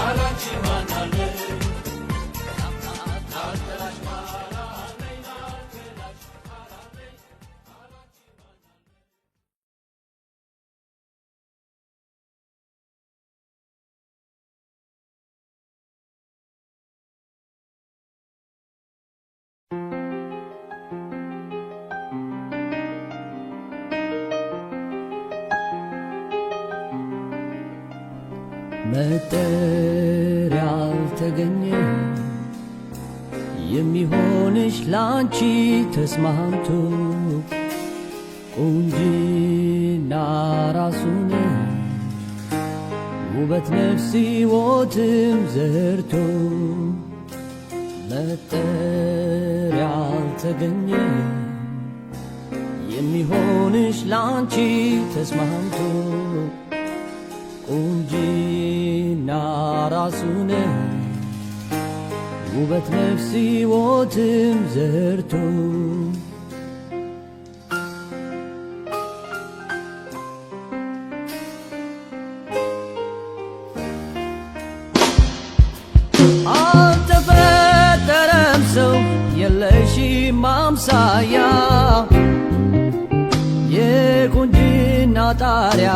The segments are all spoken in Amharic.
Arachimana መጠሪያ አልተገኘ የሚሆንሽ ላንቺ ተስማምቶ ቁንጅና ራሱን ውበት ነፍስ ሕይወትም ዘርቶ መጠሪያ አልተገኘ የሚሆንሽ ላንቺ ተስማምቶ ቁንጅና ራሱን ውበት ነፍስ ሕይወትም ዘርቶ አልተፈጠረም ሰው የለሽም አምሳያ የቁንጅና ጣሪያ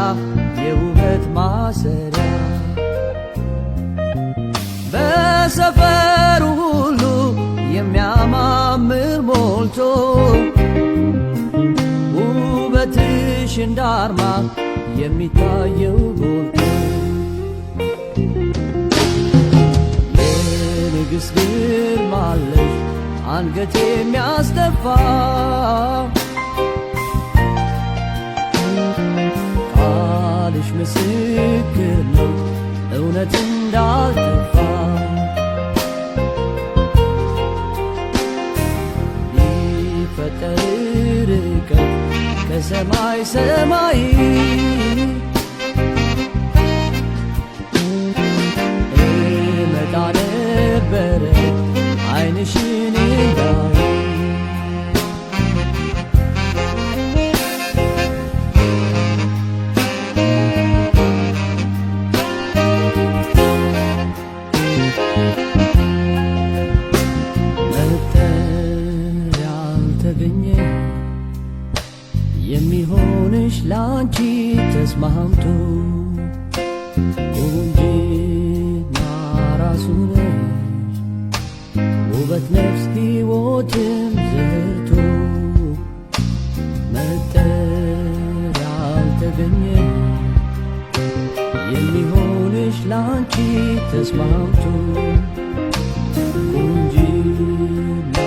የውበት ማሰሪያ በሰፈሩ ሁሉ የሚያማምር ሞልቶ ውበትሽ እንዳርማ የሚታየው ጎልቶ የንግሥት ግርማ አለሽ አንገት የሚያስደፋ ቃልሽ ምስክር ነው እውነት እንዳልጠፋ ቢፈጠር ርቀት ከሰማይ ሰማይ እመጣ ነበረ ዓይንሽን እንዳይ የሚሆንሽ ላንቺ ተስማምቶ ቁንጅና ራሱን ውበት ነፍስ ሕይወትም ዘርቶ መጠሪያ አልተገኘ የሚሆንሽ ላንቺ ተስማምቶ ቁንጅና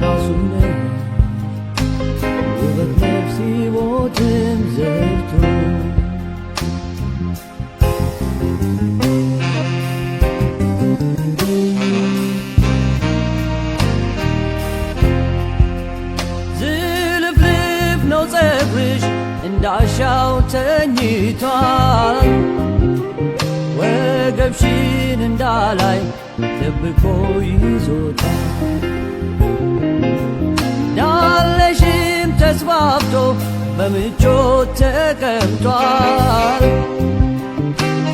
ራሱን ውበት ነፍስ ሕይወትም ዘርቶ ዝልፍልፍ ነው ፀጉርሽ እንዳሻው ተኝቷል ወገብሽን እንዳላይ ደብቆ ይዞታል ዳለሽም ተስፋፍቶ በምቾት ተቀምጧል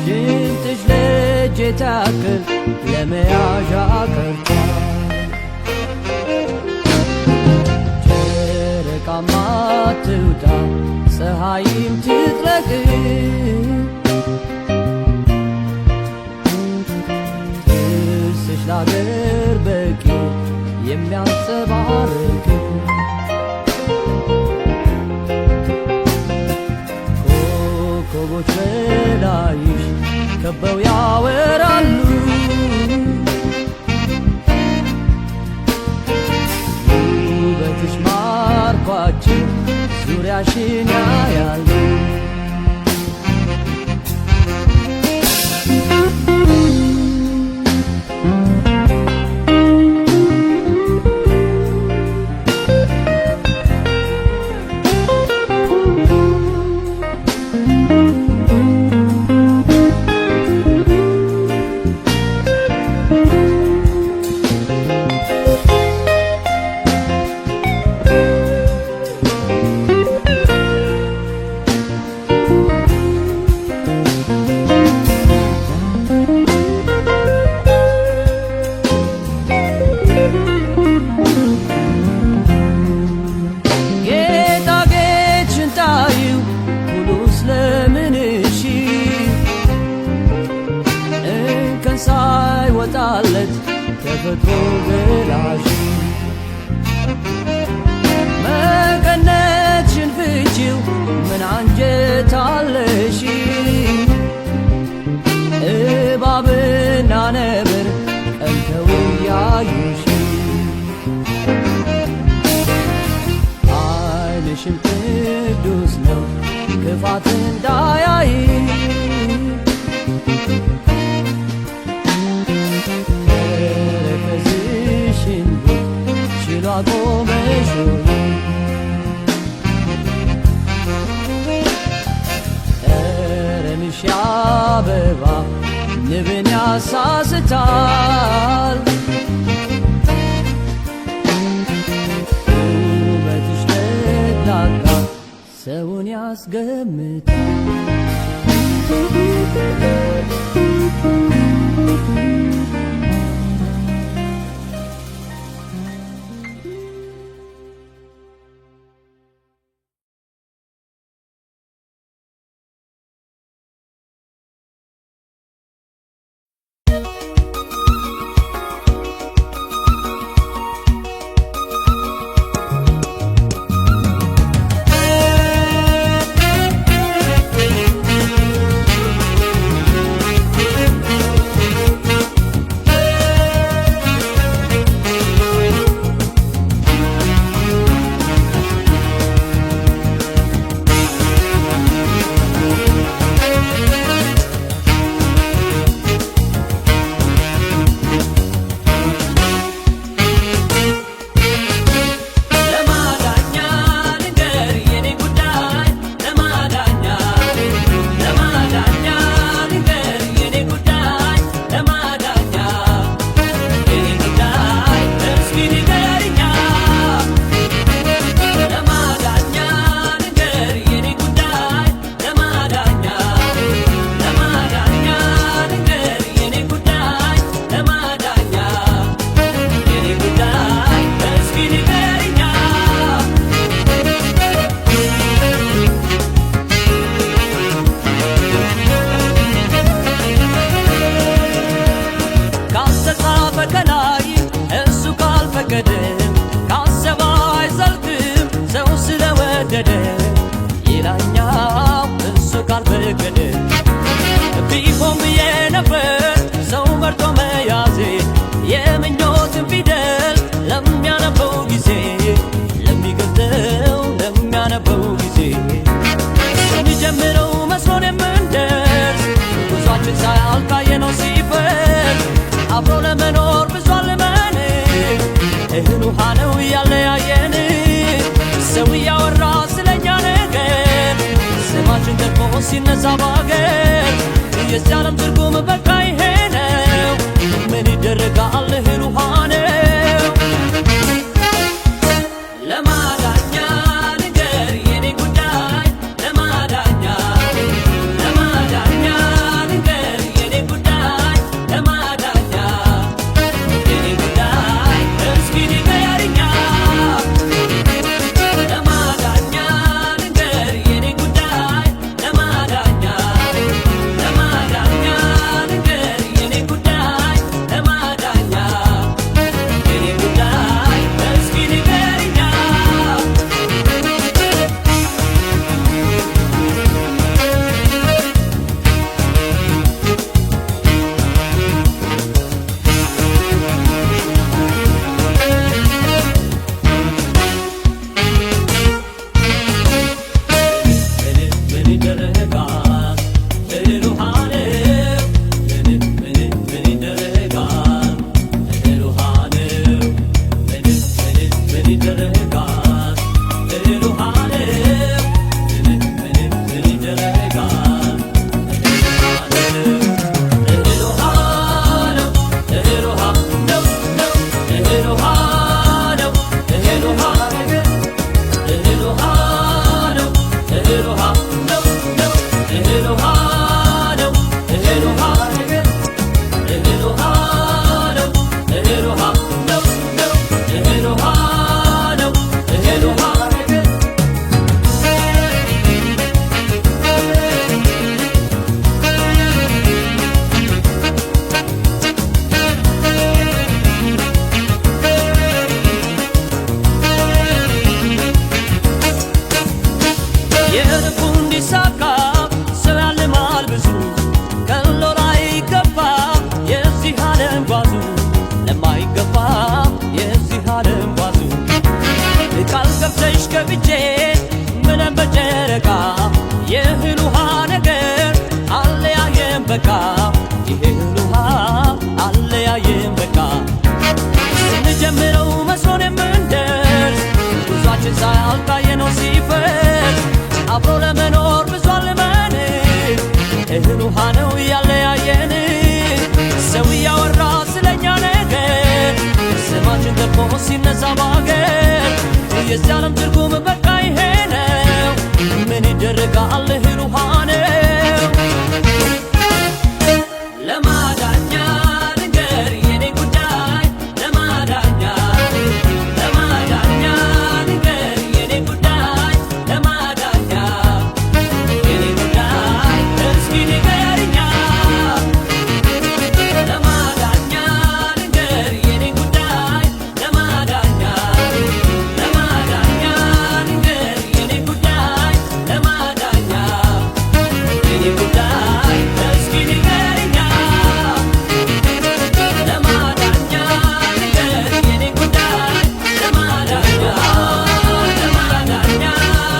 ሽንጥሽ ለእጅ ታክል ለመያዣ ቀርቷል ጨረቃማ ትውጣ ፀሐይም ትጥለቅ ጥርስሽ ላገር በቂ የሚያንጸባርቅ ኮከቦች በላይሽ ከበው ያወራሉ ውበትሽ ማርኳቸው ዙሪያሽን ያያሉ ዓይንሽም ቅዱስ ነው ክፋት እንዳያይ ተረከዝሽን ችሎ አቆመሽ ጠረንሽ አበባ ንብን ያሳስታል ውበትሽ ለቅላቃ ሰውን ያስገምታል ሲነሳ ባገር የዓለም ትርጉም በቃ ይሄ ነው ምን ይደረጋል እህል ውሃ ነው ለማዳኛ ንገር የኔ ጉዳይ ለማዳኛ ንገር የኔ ጉዳይ ለማዳኛ የኔ ጉዳይ እስኪ ንገሪኛ ለማዳኛ ንገር የኔ ጉዳይ ለማዳኛ ንገር ብለን በጨረቃ የእህል ውሃ ነገር አለያየን በቃ የእህል ውሃ አለያየን በቃ ስንጀምረው መስሎን የምንደርስ ጉዟችን ሳያልቃየነው ሲፈርስ አብሮ ለመኖር ብዙ አልመን እህል ውሃ ነው ያለያየን ሰው እያወራ ስለኛ ነገር ስማችን ተርፎ ሲነሳ ባገር የዚህ ዓለም ትርጉም በቃ ይሄ ነው ምን ይደረጋል እህል ውሃ ነው ለማዳኛ ንገር የኔ ጉዳይ ለማዳኛ ንገር የኔ ጉዳይ ለማዳኛ የኔ ጉዳይ እስኪ ንገርኛ ለማዳኛ ንገር የኔ ጉዳይ ለማዳኛ ንገር የኔ ጉዳይ ለማዳኛ የኔ ጉዳይ እስኪ ንገርኛ ለማዳኛ ንገር የኔ ጉዳይ ለማዳኛ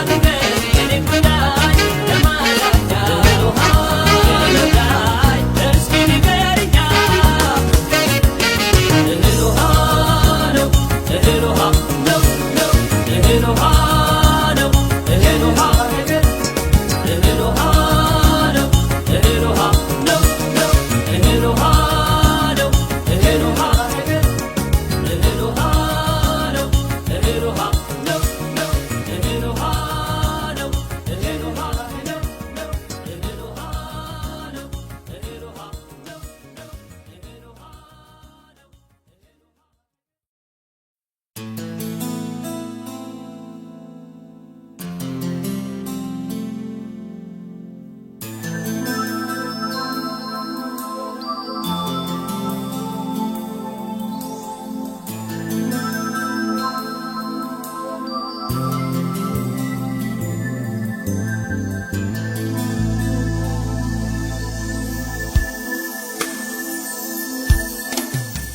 ንገር የኔ ጉዳይ ለማዳኛ እስኪ ንገርኛ እህል ውሃ ነው እህል ውሃ ነው እህል ውሃ ነው እህል ውሃ እህል ውሃ ነው እህል ውሃ ነው እህል ውሃ ነው እህል ውሃ እህል ውሃ ነው እህል ውሃ ነው እህል ውሃ ነው እህል ውሃ ነው እህል ውሃ ነው እህል ውሃ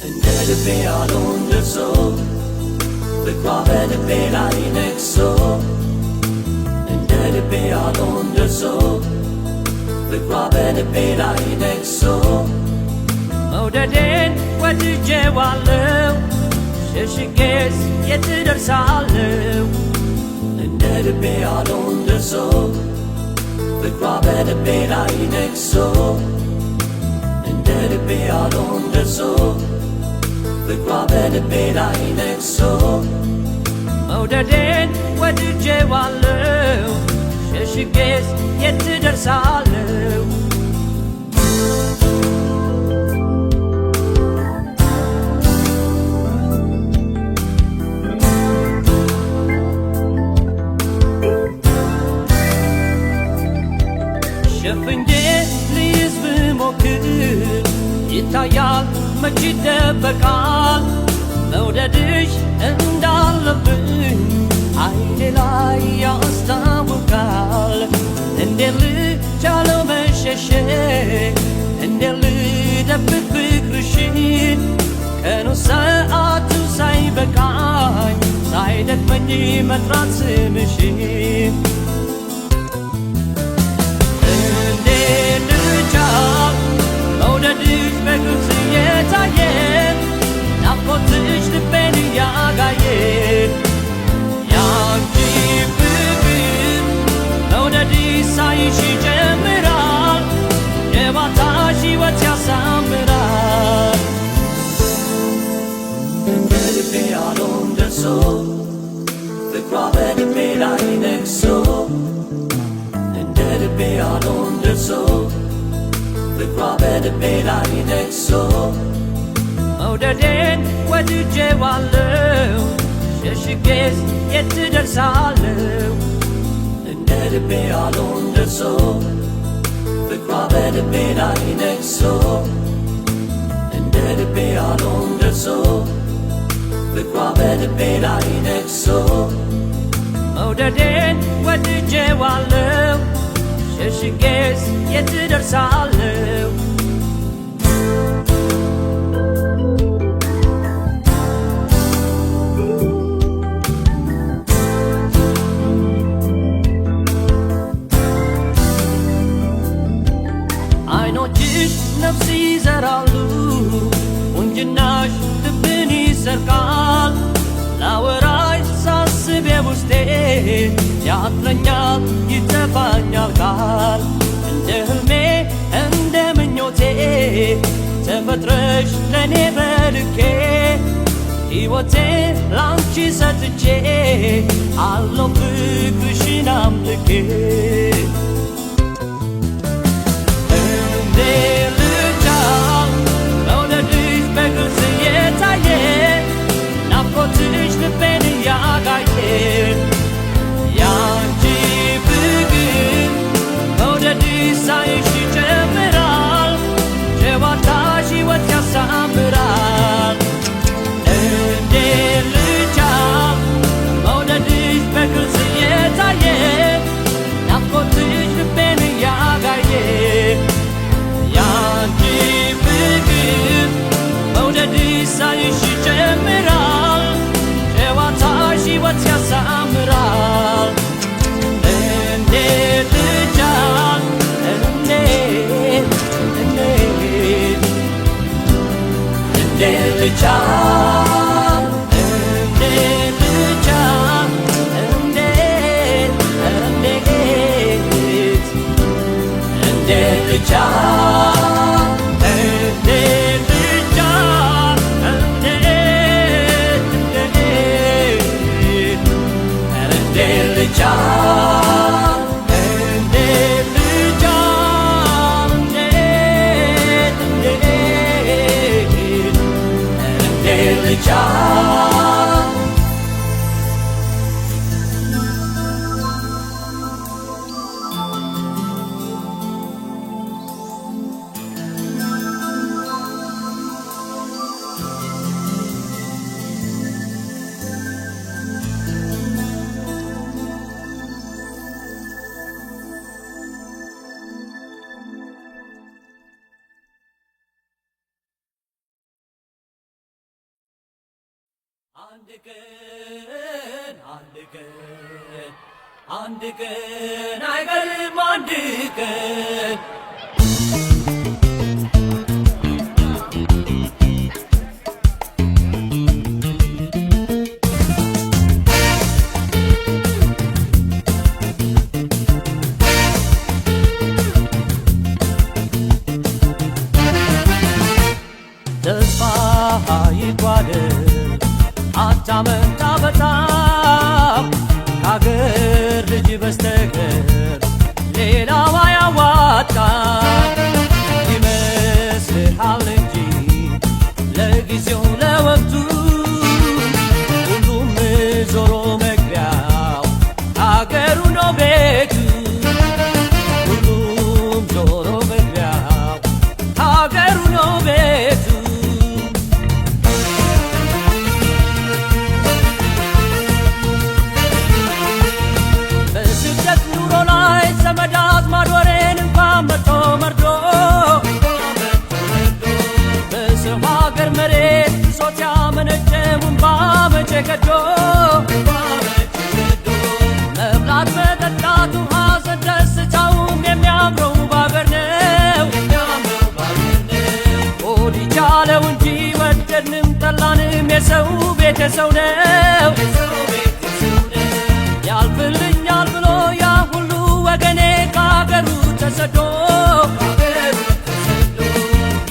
እንደ ልቤ ያለውን ደርሶ ፍቅሯ በልቤ ላይ ነግሶ እንደ ልቤ ያለውን ደርሶ ፍቅሯ በልቤ ላይ ነግሶ መውደዴን ወድጄዋለሁ ሸሽጌስ የት ደርሳለሁ እንደ ልቤ ያለውን ደርሶ ፍቅሯ በልቤ ላይ ነግሶ እንደ ልቤ ያለውን ደርሶ ፍቅሯ በልቤ ላይ ነግሶ መውደዴን ወድጄዋለሁ ሸሽጌስ የት ደርሳለሁ ሸፍኜ ልይዝ ብሞክር ይታያል መች ይደበቃል መውደድሽ እንዳለብኝ አይኔ ላይ ያስታውቃል እንዴት ልቻለው መሸሸግ እንዴት ልደብቅ ፍቅርሽን ቀኑ ሰዓቱ ሳይበቃኝ ሳይደክመኝ መጥራት ስምሽን እንዴት ልቻል መውደድሽ በግልጽ እየታየ ናፍቆትሽ ልቤን እያጋየ ያንቺ ፍቅር መውደድሽ ሳይሽ ይጀምራል የማታሽ ሕይወት ያሳምራል እንደ ልቤ ያለውን ደርሶ ፍቅሯ በልቤ ላይ ነግሶ እንደ ልቤ ያለውን ደርሶ ፍቅሯ በልቤ ላይ ነግሶ መውደዴን ወድጄዋለሁ ሸሽጌስ የት ደርሳለሁ እንደ ልቤ ያለውን ደርሶ ፍቅሯ በልቤ ላይ ነግሶ እንደ ልቤ ያለውን ደርሶ ፍቅሯ በልቤ ላይ ነግሶ መውደዴን ወድጄዋለሁ ሸሽጌስ የት ደርሳለሁ ነፍስ ይዘራሉ ቁንጅናሽ ልብን ይሰርቃል ላወራሽ ሳስብ የውስጤ ያጥረኛል ይጠፋኛል ቃል እንደ ህልሜ እንደ ምኞቴ ተፈጥረሽ ለኔ በልኬ ሕይወቴ ላንቺ ሰጥቼ አለው ፍቅርሽን አምልኬ እንዴ ልቻል መውደድሽ በግልጽ እየታየ ናፍቆትሽ ልቤን እያጋየ ያንቺ ፍቅር መውደድሽ ሳይሽ ይጨምራል ጨዋታሽ ሕይወት ያሳምራል እንዴ ልቻል መውደድሽ በግልጽ እየታየ ናፍቆትሽ ልቤን እያጋየ ያንቺ ፍቅር መውደድሽ ሳይሽ ይጨምራል ጨዋታሽ ሕይወት ያሳምራል እንዴት ልቻል እንዴት ልቻል እንዴት ልቻል እንዴት ልቻል እንዴት ልቻል እንዴት ልቻል እንዴት ልቻል እንዴት ልቻል አንድ ቀን አይቀርም አንድ ቀን ተስፋ ይጓደል አታመንታ በጣም ከአገር ልጅ በስተቀር ሌላው አያዋጣም ይመስልሃል እንጂ ለጊዜው ለወቅቱ ሁሉም ዞሮ መግቢያው አገሩ ነው ቤቱ ሁሉም ዞሮ መግቢያው አገሩ ነው ቤቱ ዘመድ አዝማድ ወሬን እንኳን መጥቶ መርዶ በሰው ሀገር መሬት ብሶት ያመነጨውን ባመቼ ገዶ መብላት መጠጣቱ ሐዘን ደስታውም የሚያምረው ባገር ነው ሆድ ይቻለው እንጂ ወደድንም ጠላንም የሰው ቤት የሰው ነው ያልፍልኛል ብሎ ያ ሁሉ ወገኔ ከአገሩ ተሰዶ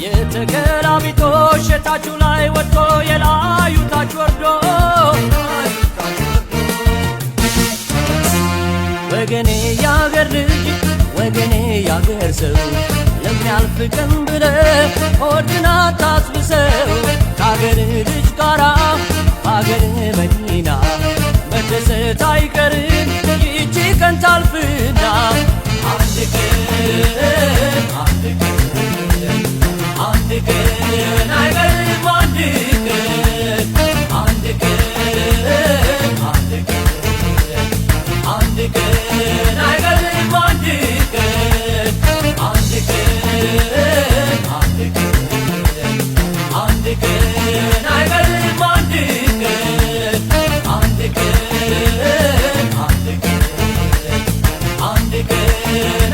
የተገላቢጦሽ የታችሁ ላይ ወጥቶ የላዩ ታች ወርዶ ወገኔ ያገር ልጅ ወገኔ ያገር ሰው ለሚያልፍ ቀን ብለህ ሆድን አታስብሰው ከአገር ልጅ ጋራ በአገር መዲና መደሰት አይቀርም ይቺ ቀን ታልፍና አንድ ቀን አይቀርም አንድ ቀን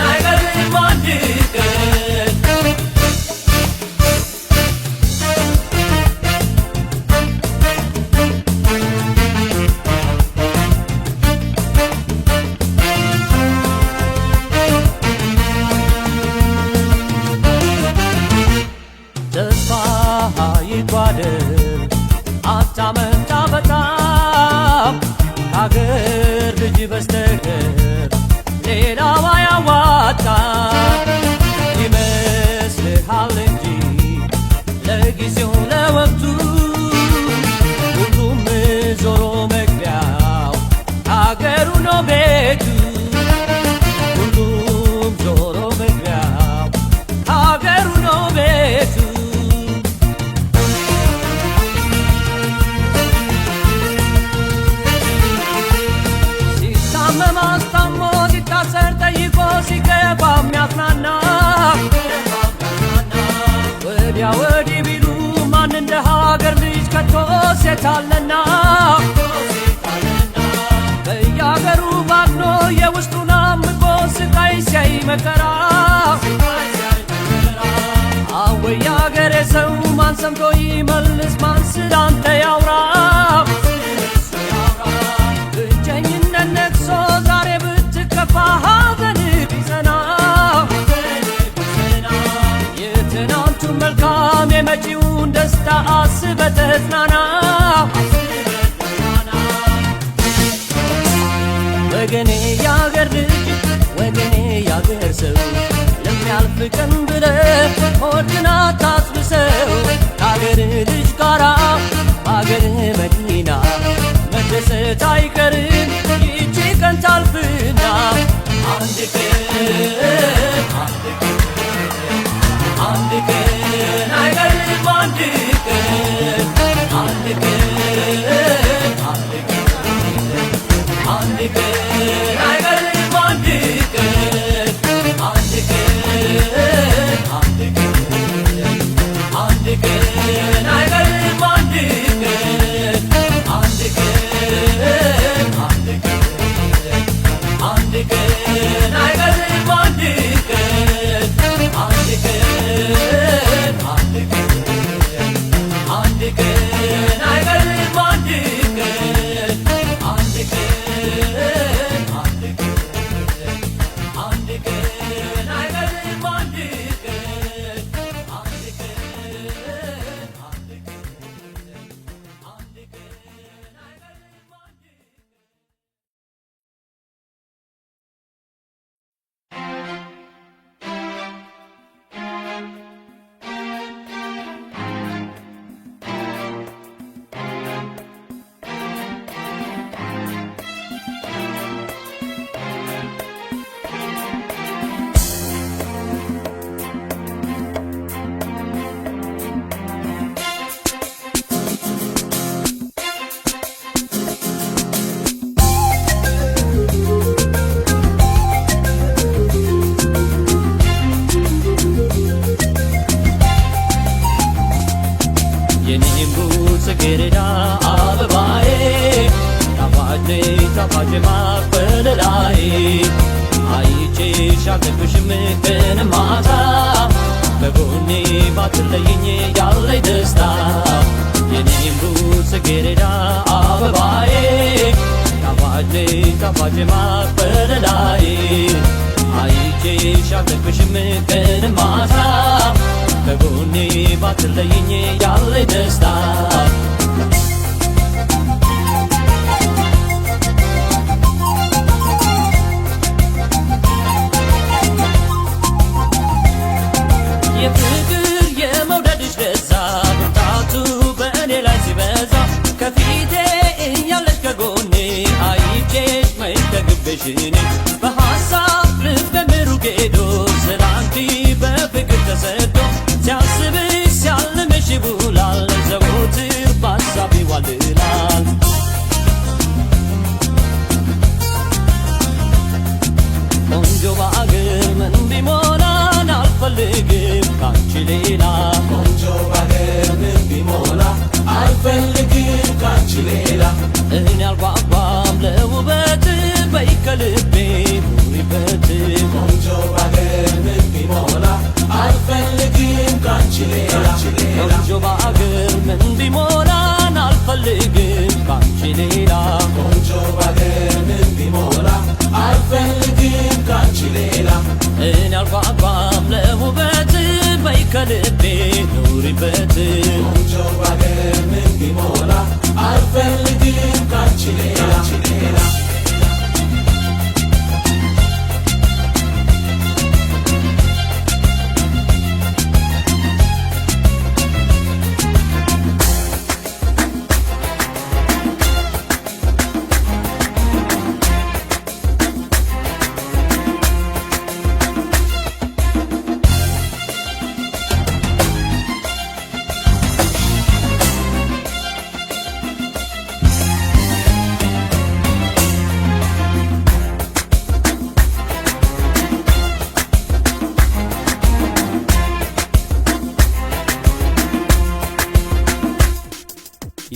አይቀርም የአገር ልጅ ከቶ ሴት አለና በየአገሩ ባድኖ የውስጡን አምቆ ስቃይ ሲያይ መከራ አወይ የአገሬ ሰው ማን ሰምቶ ይመልስ ማን ስላንተ ያውራ ብቸኝነት ነግሶ ዛሬ ብትከፋ ሐዘን ቢጸና የትናንቱን መልካም የመጪውን ደስታ አስበህ ተጽናና ወገኔ የአገር ልጅ ወገኔ የአገር ሰው ለሚያልፍ ቀን ብለህ ሆድህን አታስብሰው ከአገር ልጅ ጋራ በአገር መዲና መደሰት አይቀርም ይህች ቀን ታልፍና አንድ ቀን አይቀርም አንድ ቀን አንድ ቀን አይቀርም አንድ ቀን አንድ ቀን አንድ ቀን አይቀርም አንድ ቀን አንድ ቀን አንድ ቀን አይቀርም አንድ ቀን አንድ ቀን አንድ ቀን አይቀርም አንድ ቀን አንድ ቀን አንድ ቀን አይቀርም አንድ ቀን አንድ ጽጌረዳ አበባዬ ጣፋጭ ማር በለላዬ አይቼሽ አልጠግብሽም ቀን ማታ በጎኔ ባትለይኝ ያለኝ ደስታ የኔም ጽጌረዳ አበባዬ ጣፋጭ ማር በለላዬ አይቼሽ አልጠግብሽም ቀን ማታ በጎኔ ባትለይኝ ያለኝ ደስታ የፍቅር የመውደድሽ ለዛ ብርታቱ በእኔ ላይ ሲበዛ ከፊቴ እያለሽ ከጎኔ አይቼሽ መይተግብሽ እኔ በሐሳብ ልብ በምሩቅ ሄዶ ስላንቺ በፍቅር ተሰዶ ሲያስብሽ ሲያልምሽ ይውላል ዘወትር በሐሳብ ይዋልላል ቆንጆ በአገር ምን ቢሞላን አልፈልግም ካንቺ ሌላ ቆንጆ በአገር ምን ቢሞላ አልፈልግም ካንቺ ሌላ እኔ አልጓጓም ለውበት በይ ከልቤ ኑሪበት ቆንጆ በአገር ምን ቢሞላ አልፈልግም ካንቺ ሌላ ቆንጆ በአገር ምን ቢሞላን አልፈልግም ካንቺ ሌላ ቆንጆ በአገር ምን ቢሞላ አልፈልግም ካንቺ ሌላ እኔ አልጓጓም ለውበት በይ ከልቤ ኑሪበት ቆንጆ በአገር ምን ቢሞላ አልፈልግም ካንቺ ሌላ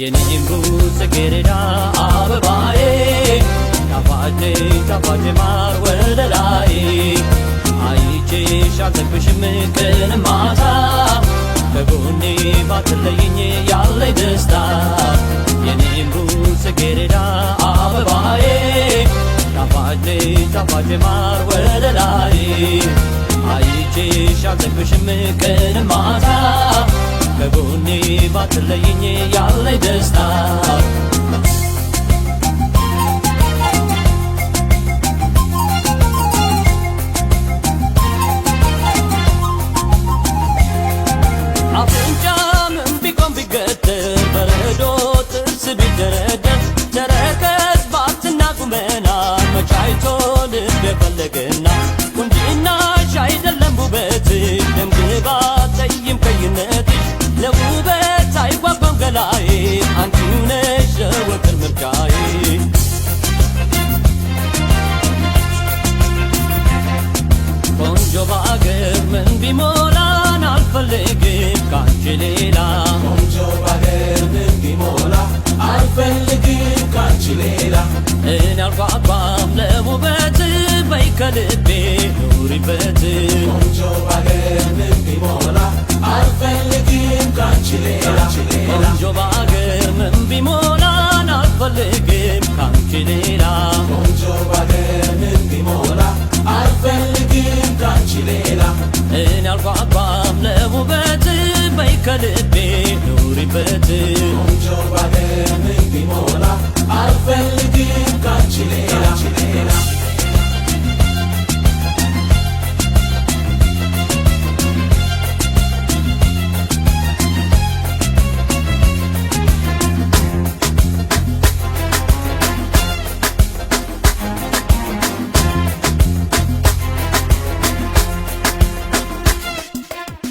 የኔም ጽጌረዳ አበባዬ ጣፋጭ ጣፋጭ ማር ወለላዬ አይቼሽ አልጠግብሽም ቀን ማታ ከጎኔ ባትለይኝ ያለኝ ደስታ የኔም ጽጌረዳ አበባዬ ጣፋጭ ጣፋጭ ማር ወለላዬ አይቼሽ አልጠግብሽም ቀን ማታ ከጎኔ ባትለይኝ ያለኝ ደስታ አፍንጫ ምን ቢቆም ቢገትር በረዶ ጥርስ ቢደረደር ተረከዝ ባትና ቁመና መቻይቶ ልብ የፈለገና ቁንጅናሽ አይደለም ውበትሽ ደምግባት ጠይም ቀይነትሽ ለውበት አይጓጓም ገላዬ አንቺው ነሽ ዘወትር ምርጫዬ ቆንጆ በአገር ምን ቢሞላን አልፈልግም ካንቺ ሌላ ቆንጆ በአገር ምን ቢሞላ አልፈልግም ካንቺ ሌላ እኔ አልጓጓም ለውበት በይ ከልቤ ኑሪበት ቆንጆ በአገር ምን ቢሞላ አልፈልግም ካንቺ ሌላ ቆንጆ በአገር ምን ቢሞላን አልፈልግም ካንቺ ሌላ ቆንጆ በአገር ምን ቢሞላ አልፈልግም ካንቺ ሌላ እኔ አልጓጓም ለውበት በይ ከልቤ ኑሪበት ቆንጆ በአገር ምን ቢሞላ አልፈልግም ካንቺ ሌላ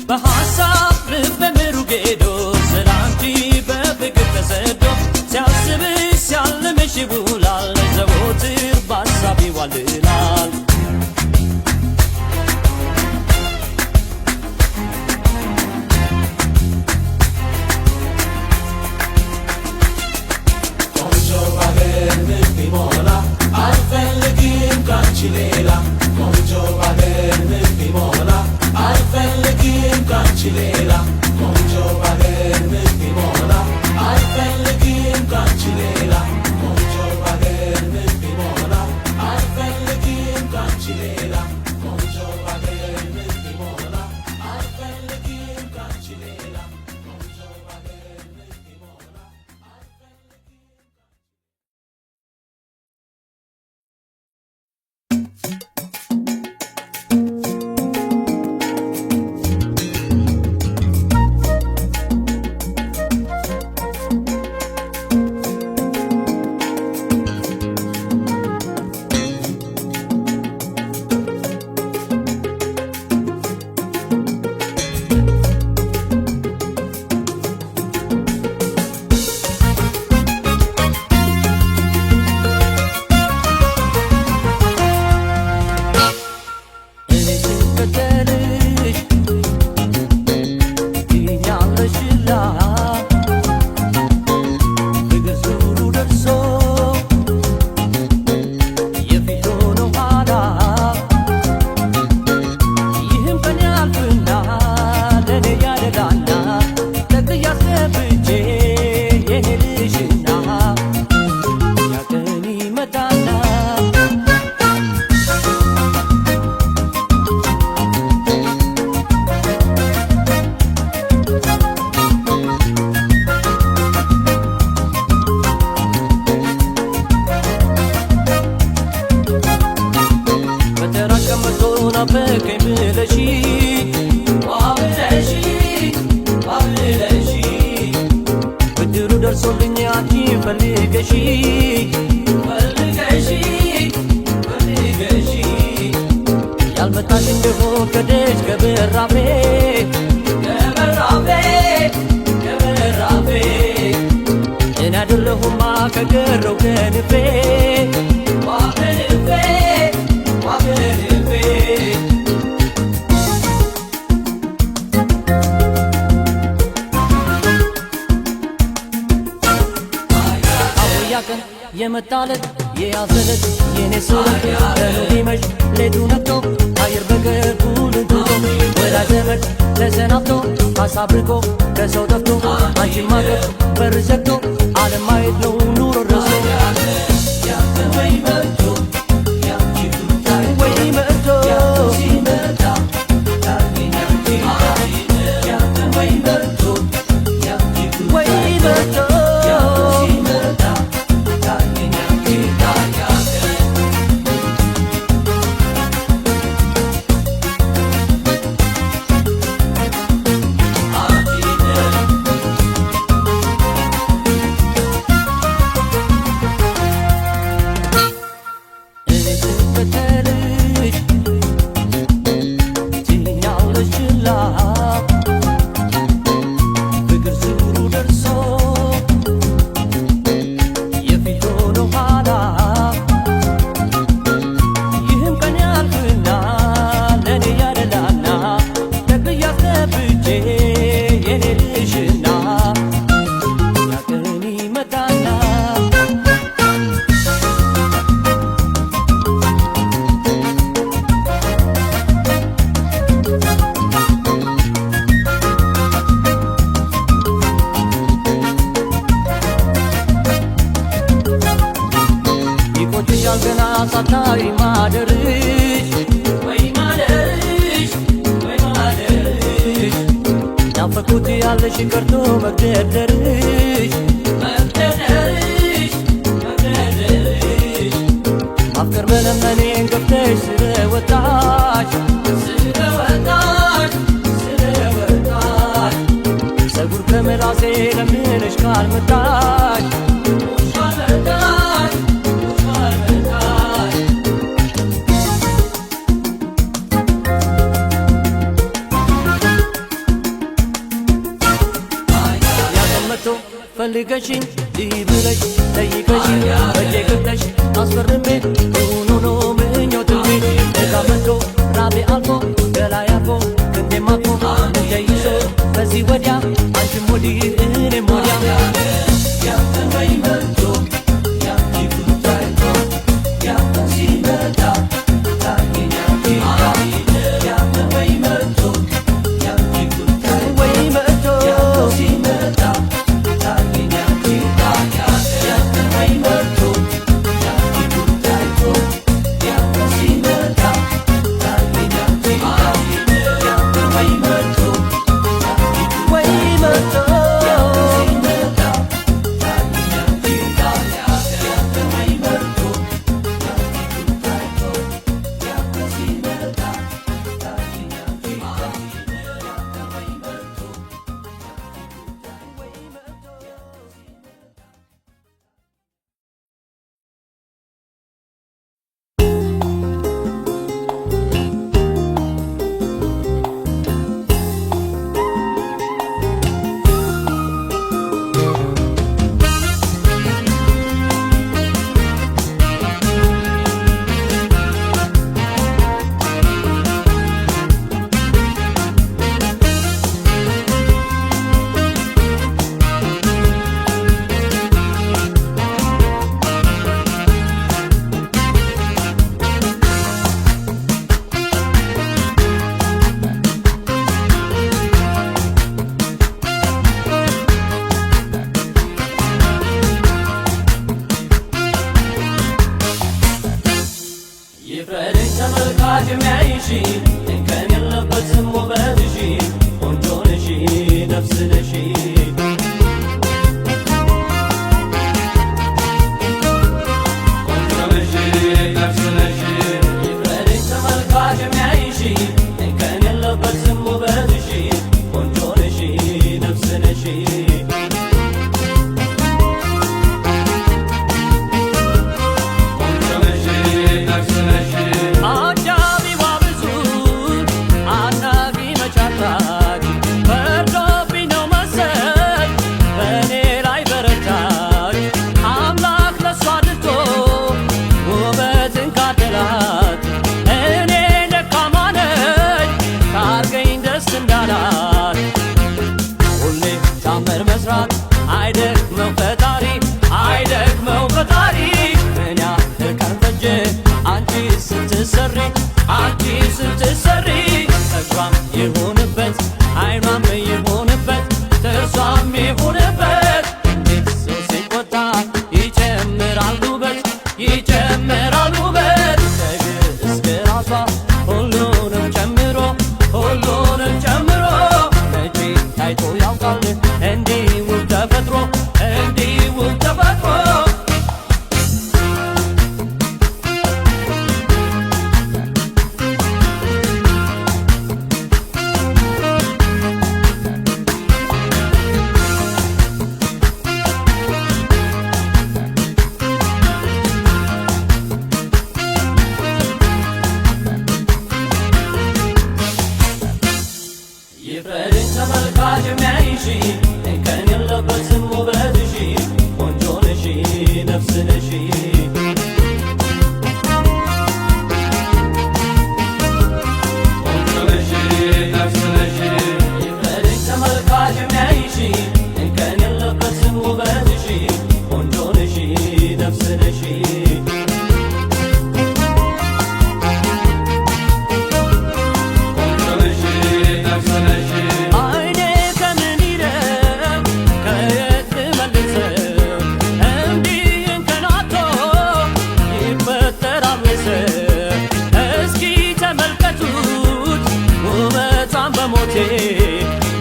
በሐሳብ ልበ ምሩቅ ሄዶ ስላንቺ በፍቅር ተሰዶ ሲያስብሽ ሲያልምሽ ይውላል ዘወትር በሐሳብ ይዋልላል ቆንጆ በአገር ምን ቢሞላ አልፈልግም ካንቺ ሌላ ቆንጆ በአገር ምን ቢሞላ አልፈልግም ካንቺ ሌላ ቆንጆ በአገር ምን ቢሞላ አልፈልግም ካንቺ ሌላ ቆንጆ በአገር ምን ቢሞላ አልፈልግም ካንቺ ሌላ ቆንጆ በአገር ምን ቢሞላ አልፈልግም ካንቺ ሌላ ቆንጆ በአገር ምን ቢሞላ ናፈቀኝ ብለሽ ዋብለሽ ብድሩ ደርሶልኝ አንቺን ፈልገሽ ያልመጣሽ እንደሆን ከደጅ ከበራፌ እኔ አይደለሁማ ከቀረው ከንፌ ስለ ቀኑ ሊመሽ ሌቱ ነግቶ አየር በገቡን ትቶ ወዳጅ ዘመድ ተሰናብቶ ሀሳብ ርቆ ከሰው ጠፍቶ አንቺን ማቀፍ በር ዘግቶ ዓለም ማየት ነው ኑሮ ረሶ ወይ መጥቶ ገና ሳታይ ማደርሽ ወይ ማደርሽ ወይ ማደርሽ ናፈኩት ያለሽ ቀርቶ መግደርደርሽ መግደርደርሽ መግደርደርሽ ማፍቀር መለመኔን ገፍተሽ ስለወጣሽ ስለወጣሽ ስለወጣሽ ፀጉር ከመራሴ ለምነሽ ካልመጣሽ ፈልገሽኝ ብለሽ ጠይቀሽኝ በእጄ ገብተሽ አስፈርሜ ሆኖ ነው ምኞትሜ ድካም መጥቶ ራቤ አልፎ ገላዬ አልፎ ክንዴም አልፎ ተይዞ ከዚህ ወዲያ አንቺም ወዲህ እኔም ወዲያ ያንተን ወይ መጥቶ ያንቺ ጉዳይ ያንተን ሲመጣ ታገኛለሽ ያንተን ወይ መጥቶ ያንቺ ጉዳይ ወይ መጥቶ ሲመጣ እንከን የለበትም ውበትሽ ቆንጆ ነሽ ነፍስ ነሽ ቆንጆ ነሽ ነፍስ ነሽ ይፍረድሽ ተመልካች የሚያይሽ እንከን የለበትም ውበትሽ ቆንጆ ነሽ ነፍስ ነሽ ፈርዶብኝ ነው መሰል ስትሰሪ አንቺ ስትሰሪ ፀጉሯም ይሁንበት አይኗም ይሁንበት ጥርሷም ይሁንበት እንዴት ሰው ሲቆጣ ይጨምራል ውበት ይጨምራል ውበት ከእግር እስከ ራሷ ሁሉንም ጨምሮ ሁሉንም ጨምሮ መቼ ታይቶ ያውቃል እንዲህ ውብ ተፈጥሮ እንዲህ ውብ ተፈጥሮ ይፍረድሽ ተመልካች የሚያይሽ እንከን የለበትም ውበትሽ ቆንጆ ነሽ ነፍስ ነሽ ቆንጆ ነሽ ነፍስ ነሽ ይፍረድሽ ተመልካች የሚያይሽ እንከን የለበትም ውበትሽ ቆንጆ ነሽ ነፍስ ነሽ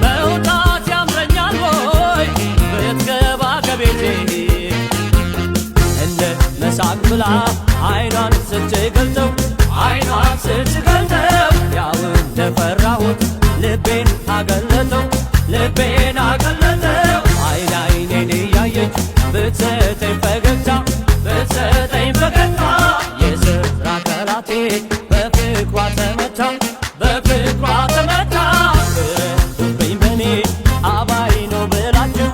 መውጣት ያምረኛል ወይ ብትገባ ከቤቴ እንደ መሳቅ ብላ አይኗን ስትገልጠው አይኗን ስትገልጠው ያው እንደፈራሁት ልቤን አገለጠው ልቤን አገለጠው አይን አይኔን እያየች ብትሰጠኝ ፈገግታ ብትሰጠኝ ፈገግታ የስራ አካላቴ በፍቅሯ ተመታ በፍቅሯ ተመታ ፍረዱብኝ በኔ አባይ ነው ብላችሁ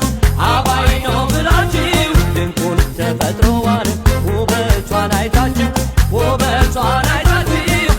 አባይ ነው ብላችሁ ድንቁን ተፈጥሮዋን ውበቷን አይታችሁ ውበቷን አይታችሁ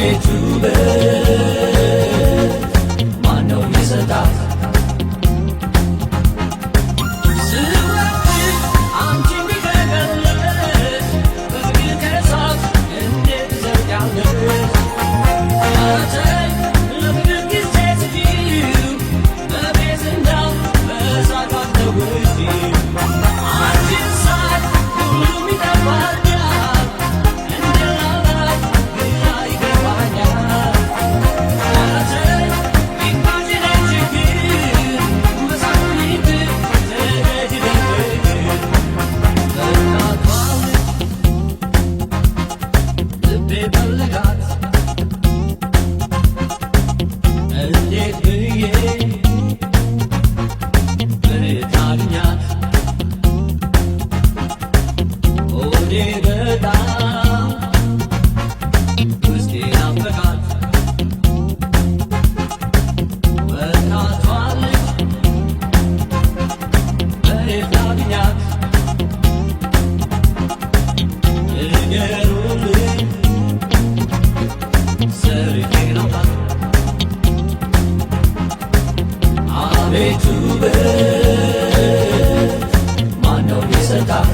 አቤት ውበት ማነው የሰጣት አቤት ውበት ማነው የሰጣት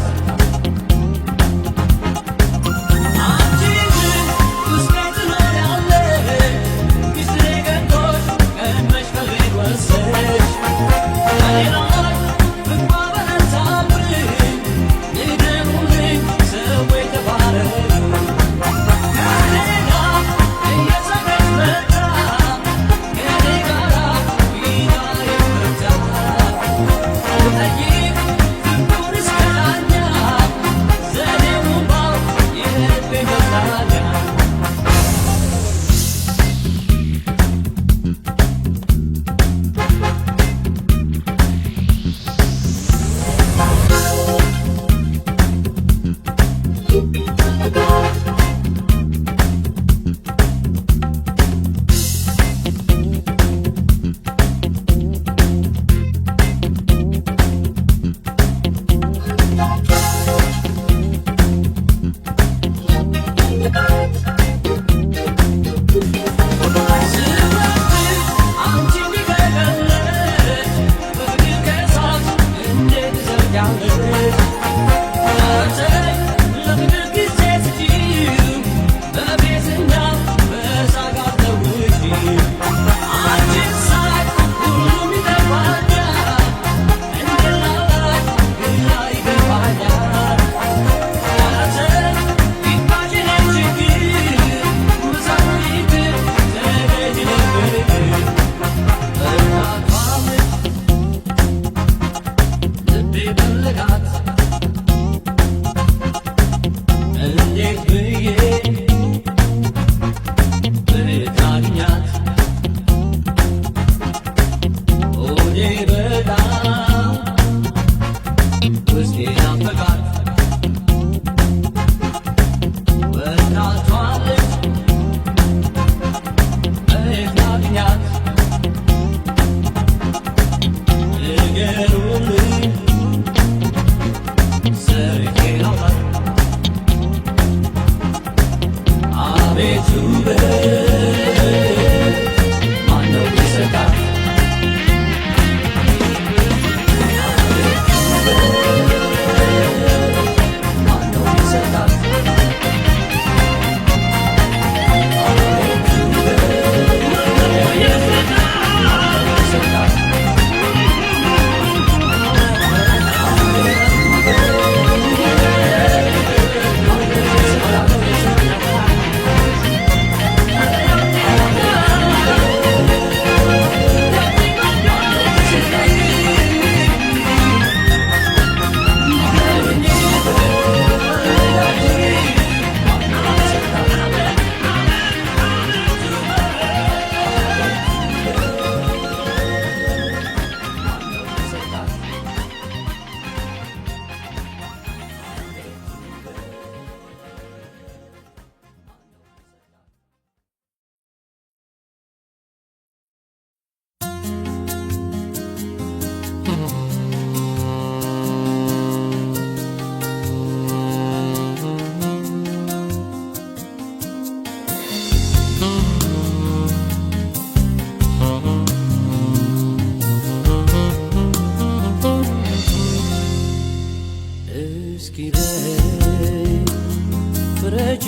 ፍረጂ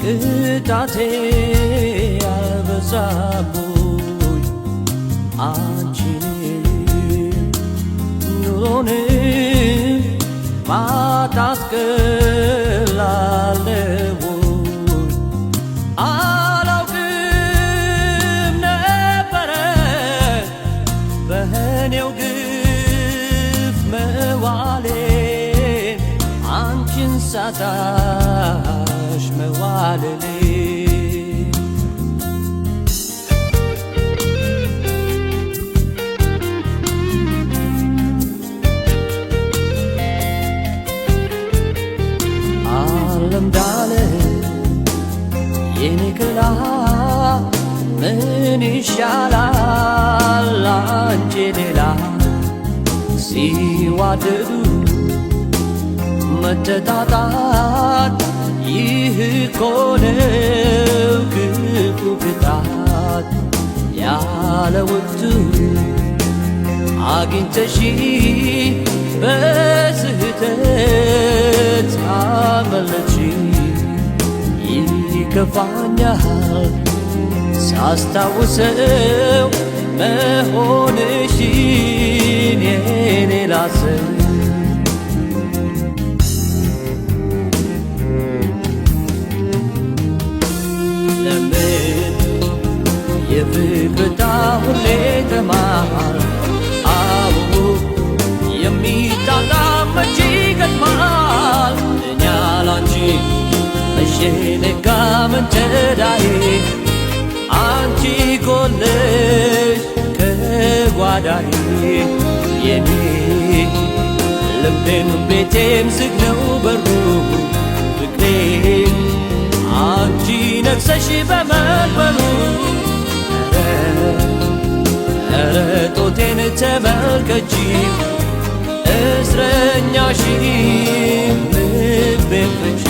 ቅጣቴ አልበዛቦይ አንቺን ኑሮን ማጣት ቀላለው አላውቅም ነበረ በእኔው ግፍ መዋሌን አንቺን ሳጣሽ መዋለሌ ለምዳለ የኔ ገላ ምን ይሻላል አንቺ ሌላ ሲዋደዱ መተጣጣት ይህ እኮ ነው ክፉ ቅጣት ያለ ወቅቱ አግኝተሽ በስህተት አመለጥሽ ይከፋኛል ሳስታውሰው መሆንሽን የሌላ ሰው ለምን የፍቅር ሁሌ ተማር የሚጣጣም መቼ ይገጥማል እኛ ላንቺ መቼ ነጋ መንተዳዬ አንቺ ጎለሽ ከጓዳዬ የኔ ልቤም ቤቴም ዝግ ነው በሩ ፍቅሬ አንቺ ነግሰሽ በመንበሩ ኧረ ጦቴን ተመልከቺ እስረኛሽም ልቤን ፍቺ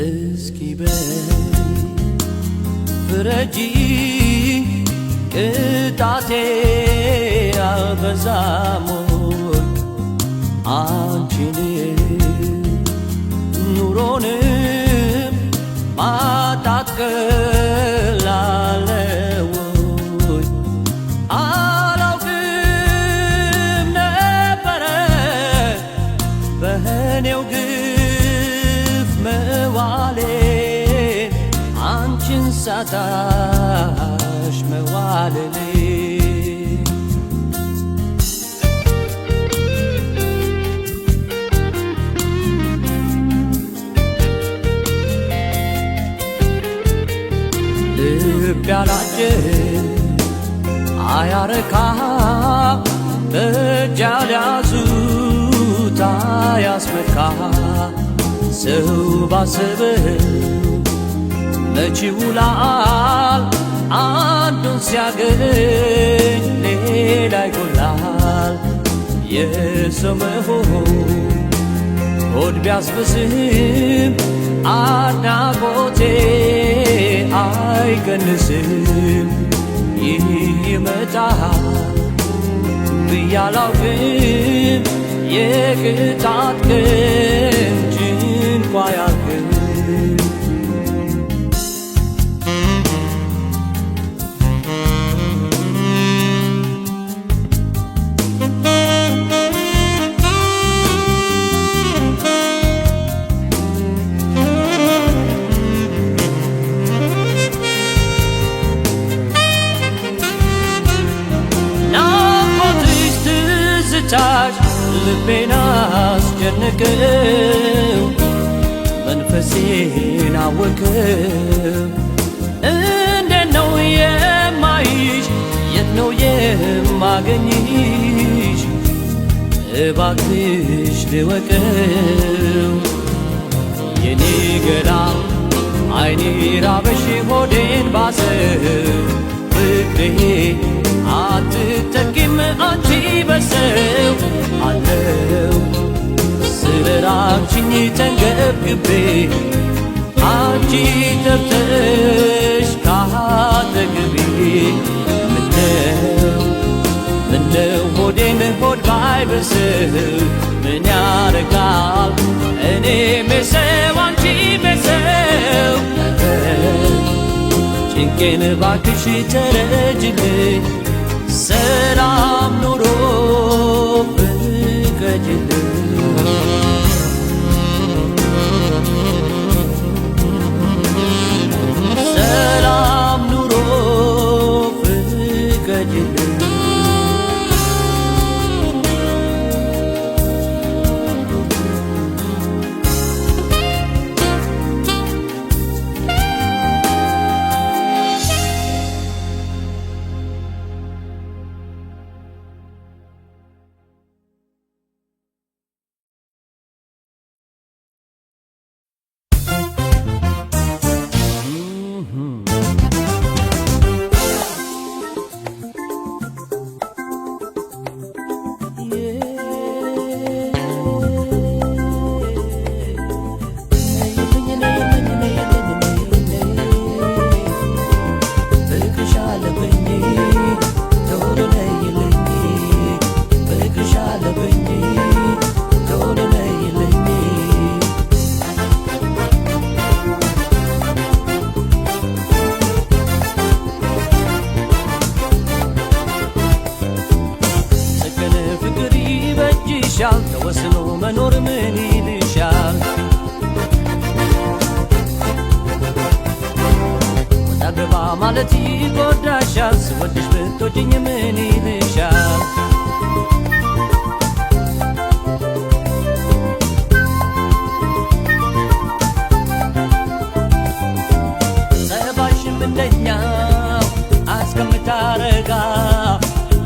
እስኪ በይ ፍረጂ ቅጣቴ አልበዛም ወይ አንቺን ኑሮንም ማጣት ቀላለው ወይ አላውቅም ነበረ በእኔው ግፍ መዋሌን አንቺን ሳጣሽ መዋለሌ ልብ ያላጀ አያረካ በእጅ ያልያዙት አያስመካ ሰው ባሰበው መች ይውላል አንዱን ሲያገኝ ሌላ ይጎላል የሰው መሆን ሆድ ቢያስብስም አድናቆቴ አይቀንስም ይመጣል ብያላውቅም የቅጣት ቀን ጭንቋ ያልቅም ታች ልቤን አስጨነቀው መንፈሴን አወከው እንዴት ነው የማይሽ የት ነው የማገኝሽ እባክሽ ልወቀው የኔ ገላ አይኔ ራበሽ ሆዴን ባሰው ፍቅሬ አትተኪም አንቺ በሰው አለው ስለ ራቅሽኝ ተንገብግቤ አንቺ ተርተሽ ካጠገቤ ሰው ምን ያረጋል እኔ መሰው አንቺ መሰው ጭንቄን ባክሽ ተረጅልኝ ሰላም ኑሮ ፍቀጅልኝ ሰላም ኑሮ ፍቀጅልኝ ተወስኖ መኖር ምን ይልሻል ወጣ ገባ ማለት ይጎዳሻል ስወድሽ ብትወጂኝ ምን ይልሻል ጸባይሽም እንደኛው አስከምታረጋ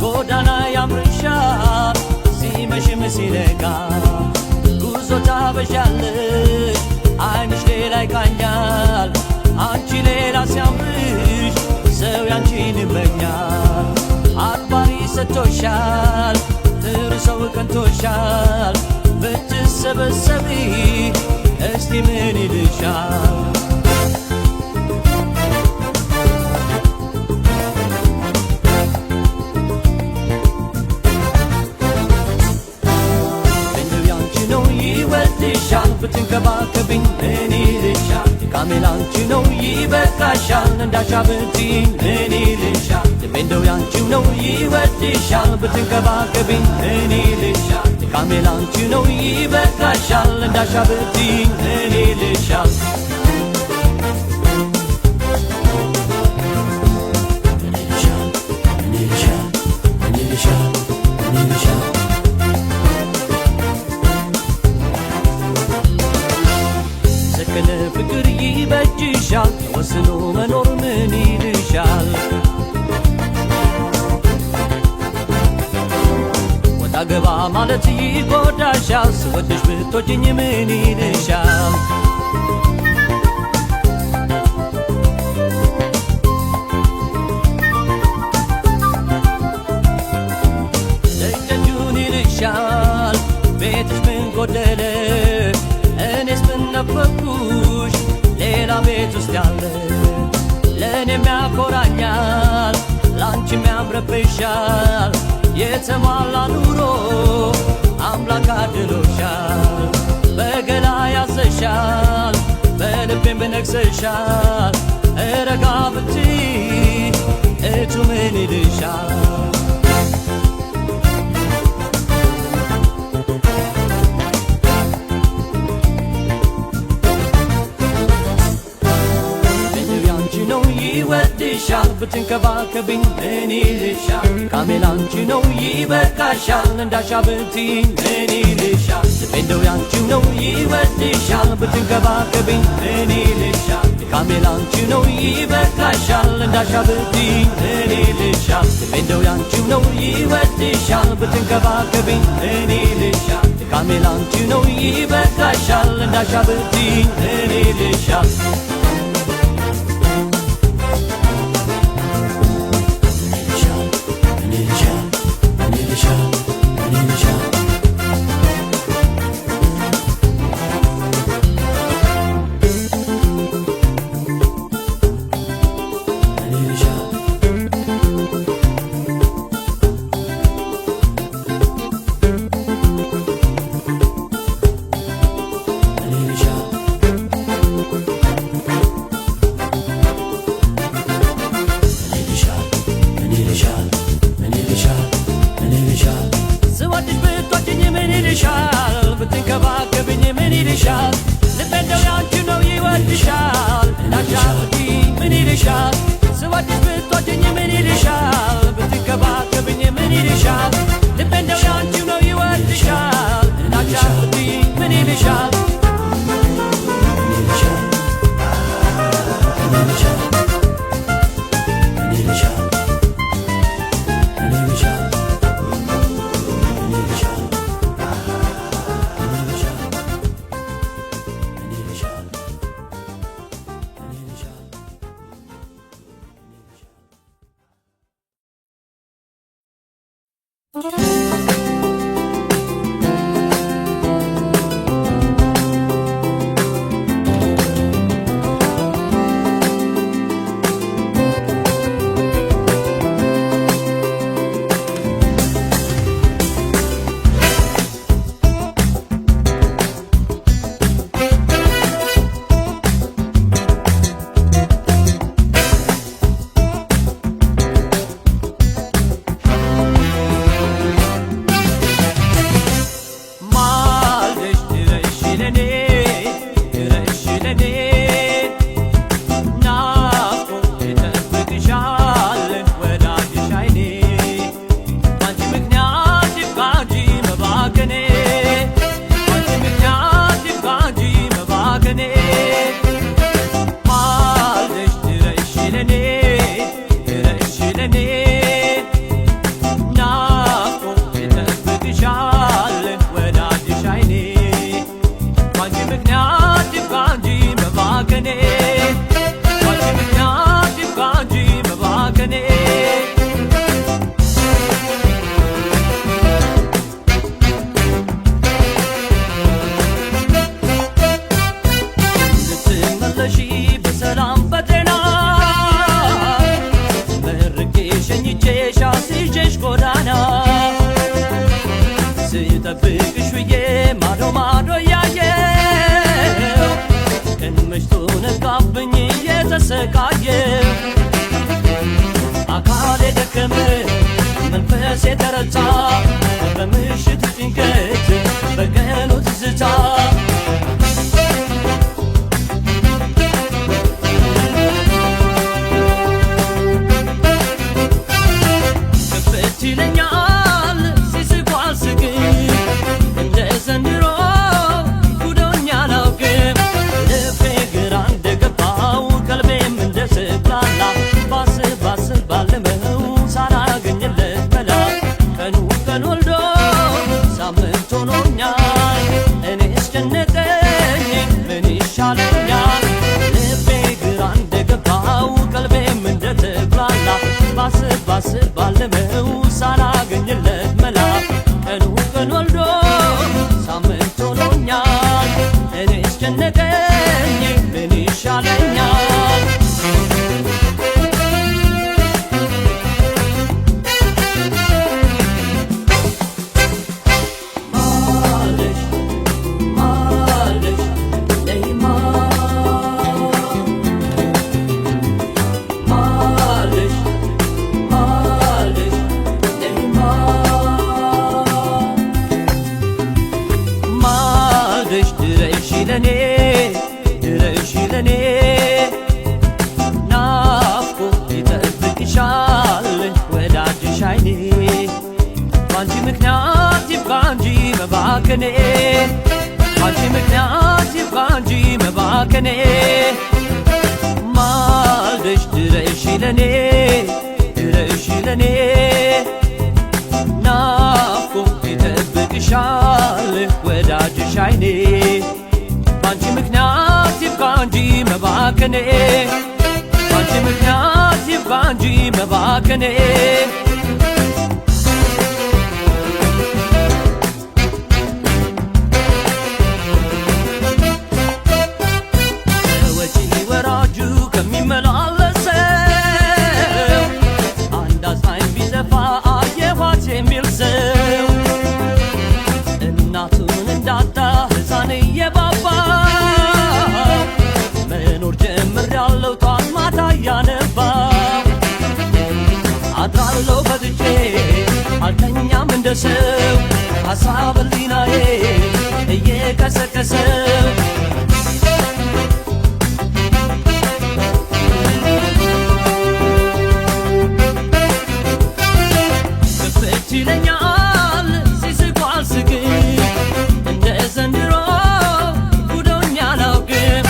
ጎዳና ያምርሻል ሲመሽም ሲነጋ ጉዞ ታበዣለሽ ዓይንሽ ሌላ ይቃኛል አንቺ ሌላ ሲያምርሽ ሰው ያንቺን ይመኛል አክባሪ ሰጥቶሻል ጥሩ ሰው ቀንቶሻል ብትሰበሰቢ እስቲ ምን ይልሻል ብትንከባከብኝ ምን ይልሻል ድካሜ ላንቺ ነው ይበቃሻል እንዳሻ ብትይኝ ምን ይልሻል ልቤ እንደው ያንቺው ነው ይወድሻል ብትንከባከብኝ ምን ይልሻል ድካሜ ላንቺ ነው ይበቃሻል እንዳሻ ብትይኝ ምን ይልሻል ፍቅር ይበጅሻል ተወስኖ መኖር ምን ይልሻል ወጣ ገባ ማለት ይጎዳሻል ስወድሽ ብትወጂኝ ምን ይልሻል ደጅደጁን ይልሻል ቤትሽ ምን ጎደለ እኔስ ምን ነበርኩሽ ሌላ ቤት ውስጥ ያለ ለእኔም ያኮራኛል ላንቺም ያምርብሻል የተሟላ ኑሮ አምላክ አድሎሻል በገላ ያዘሻል በልቤም ብነግሰሻል እረጋ ብትይ እቱ ምን ይልሻል ይወድሻል ብትንከባከብኝ ምን ይልሻል ድካሜ ላንቺ ነው ይበቃሻል እንዳሻ ብትይኝ ምን ይልሻል ልቤ እንደው ያንቺው ነው ይወድሻል ብትንከባከብኝ ምን ይልሻል ድካሜ ላንቺ ነው ይበቃሻል እንዳሻ ብትይኝ ምን ይልሻል ልቤ እንደው ያንቺው ነው ይወድሻል ብትንከባከብኝ ምን ይልሻል ድካሜ ላንቺ ነው ይበቃሻል እንዳሻ ብትይኝ ምን ይልሻል ይልሻል ልቤንደው ያንቺ ነው ይወድሻል ናሻቲ ምን ይልሻል ስወድሽ ብትወጂኝ ምን ይልሻል ብትከባከብኝ ምን ይልሻል ልቤንደው ያንቺ ነው ይወድሻል ናሻቲ ምን ይልሻል አድራለሁ በትቼ አልተኛም እንደሰው ሀሳብ ህሊናዬ እየቀሰቀሰው ክፍት ይለኛል ሲስቁ አልስቅም እንደ ዘንድሮ ጉዶኛ አላውቅም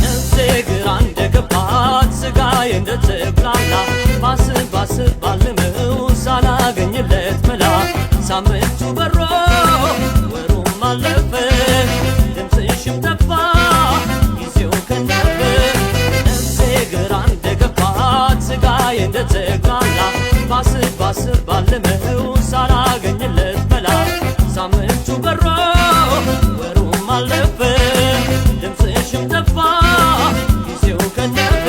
ነፍሴ ግራ እንደገባት ስጋዬ እንደተብላላ ባስብ ባስብ ባልመው ሳላገኝለት መላ ሳምንቱ በሮ ወሩም አለፈ ድምፅሽም ጠፋ ጊዜው ከነፈ ነፍሴ ግራ እንደገባት ስጋዬ እንደተብላላ ባስብ ባስብ ባልመው ሳላገኝለት መላ ሳምንቱ በሮ ወሩም አለፈ ድምፅሽም ጠፋ ጊዜው ከነፈ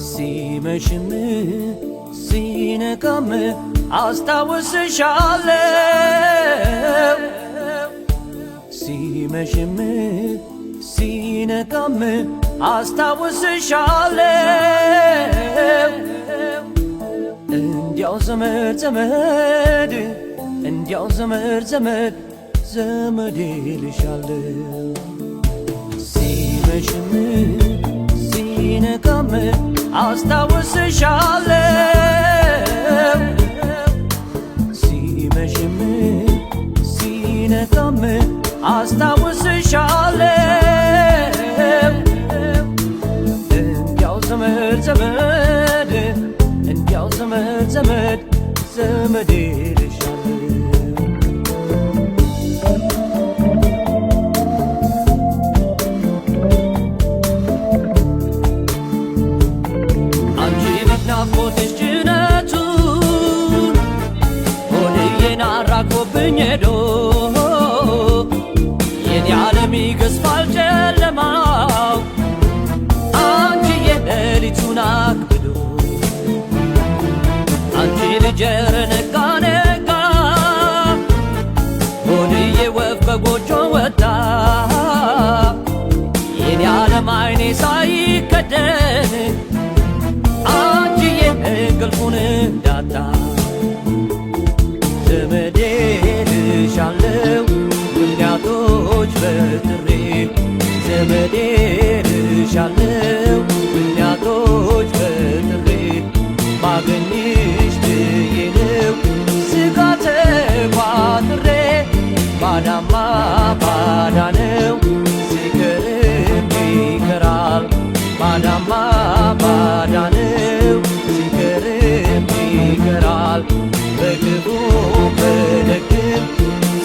ሲመሽም ሲነጋም አስታውስሻለሁ ሲመሽም ሲነጋም አስታውስሻለሁ እንዲያው ዘመድ ዘመድ እንዲያው ዘመድ ዘመድ ዘመድ ይልሻለሁ ሲመሽም ሲነጋም አስታውስሻለሁ ሲመሽም ሲነጋም አስታውስሻለሁ እንዲያው ዘመድ ዘመድ እንዲያው ዘመድ ዘመድ ዘመድ ይልሻለሁ ናፍቆትሽ ጭነቱን ሆድዬን አራግፎብኝ ሄዶ የኔ ዓለም ይገዝፋል ጨለማው አንቺ የሌሊቱን አክብዶ አንቺ ልጅ ኧረ ነጋ ነጋ ሆድዬ ወፍ ከጎጆ ወጣ የኔ ዓለም አይኔ ሳይከደን እንቅልፉን እንዳጣ ዘመዴ ልሻለው ምክንያቶች በትሬ ዘመዴ ልሻለው ምክንያቶች በትሬ ባገኝሽ ብዬ ነው ስጋት ቋጥሬ ባዳማ ባዳ ነው ሲቀርም ይቀራል ባዳማ ባዳ ነው ሲቀርም ይቀራል በክፉ በደግም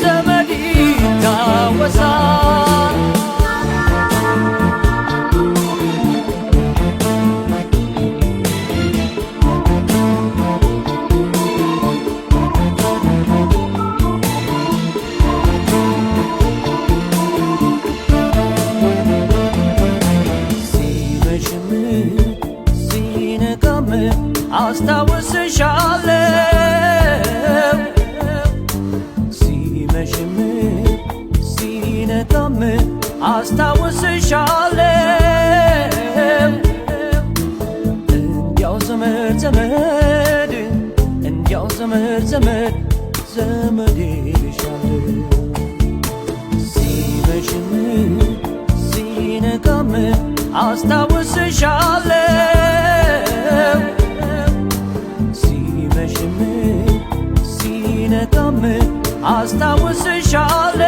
ዘመድ ይታወሳል ሲመሽም ሲነጋም አስታውስሻለሁ ሲመሽም ሲነጋም አስታውስሻለሁ እንዲያው ዘመድ ዘመድ ዘመድ ዘመድ ይልሻል ሲመሽም ሲነጋም አስታውስሻለሁ ሲመሽም ሲነጋም አስታውስሻለሁ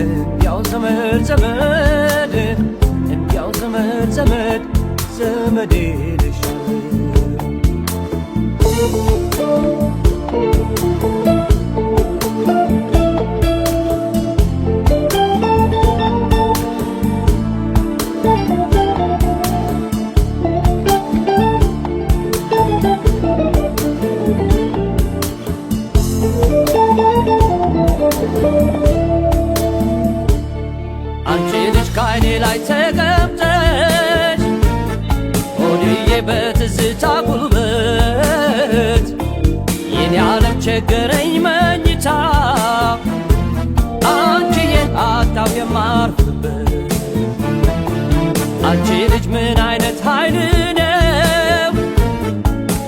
እንዲያው ዘመድ ዘመድ እንዲያው ዘመድ ዘመድ ዘመድ ይልሻል አንቺ ልጅ ከዓይኔ ላይ ተቀምጠሽ ሆድዬ በትዝታ ጉልበት የኔ ዓለም ቸገረኝ መኝታ አንቺዬን አጣው የማርፍበት አንቺ ልጅ ምን አይነት ኃይል ነው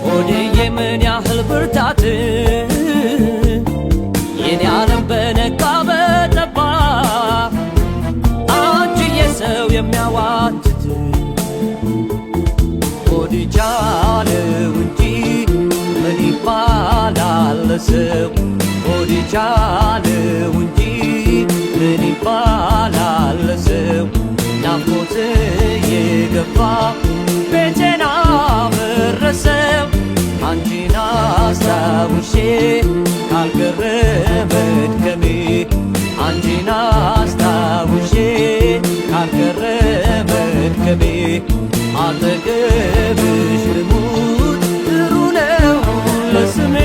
ሆድዬ ምን ያህል ብርታት የኔ ዓለም በነጋ በጠባ አንቺዬ ሰው የሚያዋትት ሆድቻለው እንጂ ምን ይባላል ሰው ሆድቻለው እንጂ ምን ይባላል ሰው ናፍቆት የገባ ቤቴን አፈረሰው አንቺን አስታውሼ ካልቀረ መድከሜ አንቺን አስታውሼ ካልቀረ መድከሜ አጠገብሽ ልሙት ጥሩ ነው ለስሜ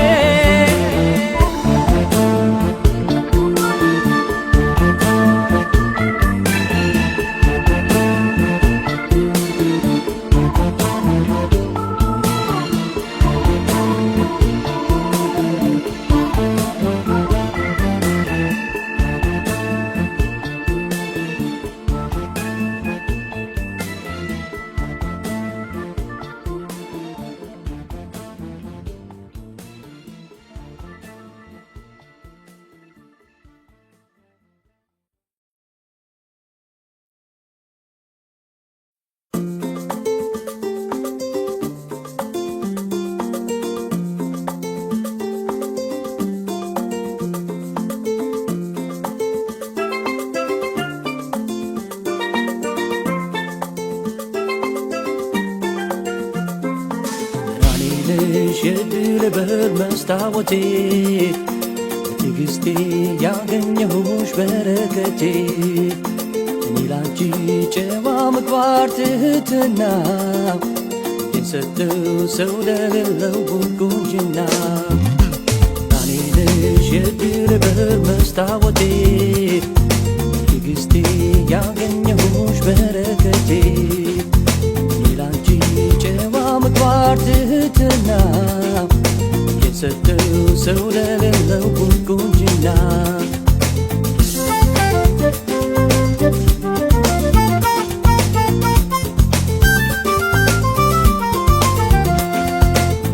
የድል በር መስታወቴ በትዕግስቴ ያገኘሁሽ በረከቴ እኔ ላንቺ ጨዋ ምግባር ትህትና የሰጠው ሰው ለሌለው ቁንጅና እኔ ነሽ የድል በር መስታወቴ በትዕግስቴ ያገኘሁሽ በረከቴ እኔ ላንቺ ጨዋ ምግባር ትህትና የሰጠው ሰው ለሌለው ቁንጅና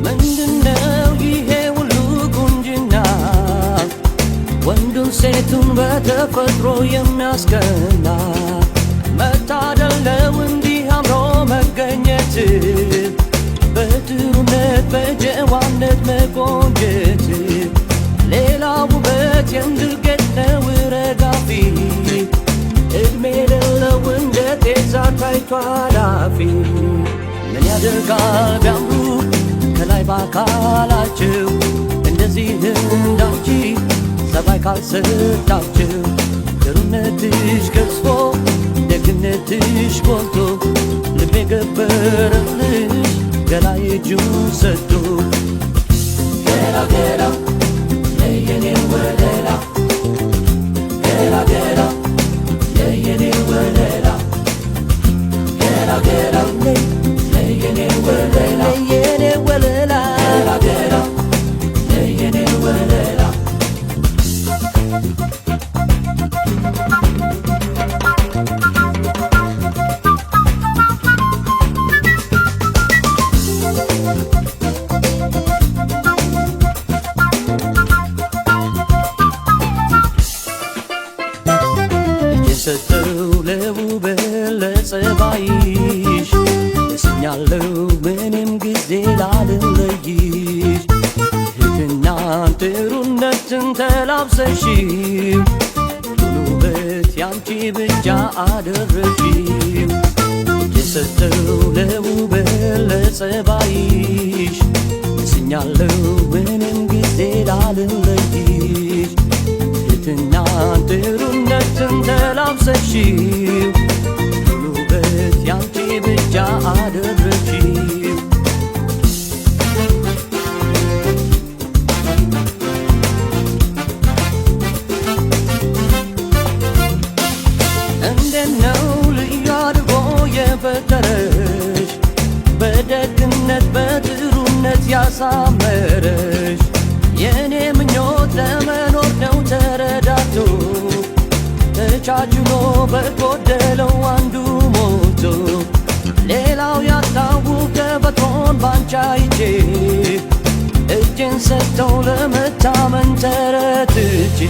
ምንድነው ይሄ ሁሉ ቁንጅና ወንዱን ሴቱን በተፈጥሮ የሚያስቀና መታደል ነው እንዲህ አምሮ መገኘት በጥሩነት በጀዋነት መቆንጀት ሌላ ውበት የምድር ጌጥ ነው ረጋፊ እድሜ የሌለው እንደ ጤዛ ታይቶ አላፊ ምን ያደርጋል ቢያምሩ ከላይ በአካላቸው እንደዚህ እንዳንቺ ጸባይ ካልሰጣቸው ጥሩነትሽ ገዝፎ ደግነትሽ ጎልቶ ልቤ ገበረልሽ ገላይ እጁን ሰጥቶ ገላ ገላ የየኔ ወለላ ገላ ገላ የየኔ ወለላ ገላ ገላ የየኔ ወለላ የየኔ ወለላ ገላ ገላ የየኔ ወለላ ጸባይሽ ወስኛለሁ ምንም ጊዜ ላልለይሽ ትህትናን ጥሩነትን ተላብሰሽው ውበት ያንቺ ብቻ አደረግሽው የሰጠው ለውበት ለጸባይሽ ወስኛለሁ ምንም ጊዜ ላልለይሽ ትህትናን ጥሩነትን ተላብሰሽው ውበት ያንቺ ብቻ አደረግሽው እንደነው ልዩ አድርጎ የፈጠረሽ በደግነት በጥሩነት ያሳመረሽ የእኔ ምኞት ለመኖር ነው ተረዳቶ ተቻችሎ በጎደለው አንዱ ሞቶ ሌላው ያጣው ገበቶን ባንቺ አይቼ እጄን ሰጥተው ለመታመን ተረትቼ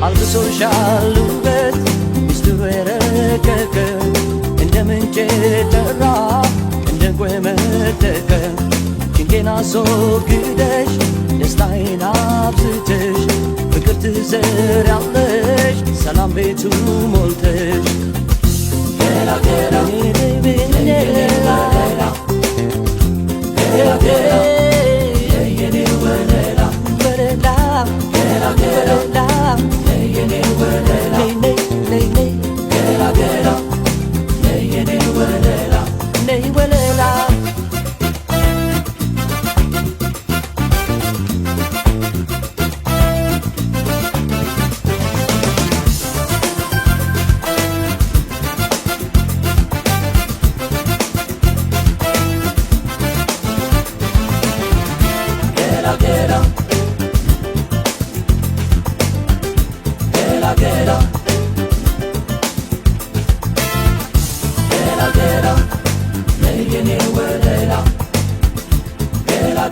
አልብሶሻል ውበት ሚስጥሩ የረቀቀ እንደ ምንጭ ጠራ እንደ እንቁ የመጠቀ ጭንቄን አስወግደሽ ደስታዬን አብዝተሽ ፍቅር ትዘሪያለሽ ሰላም ቤቱ ሞልተሽ ገላ ገላ ሌላ ገላ ገላ የኔ ወለላ ወለላ ገላ ገላ የኔ ወለላ ነይ ገላ ገላ የኔ ወለላ ነይ ወለላ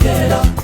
Get up.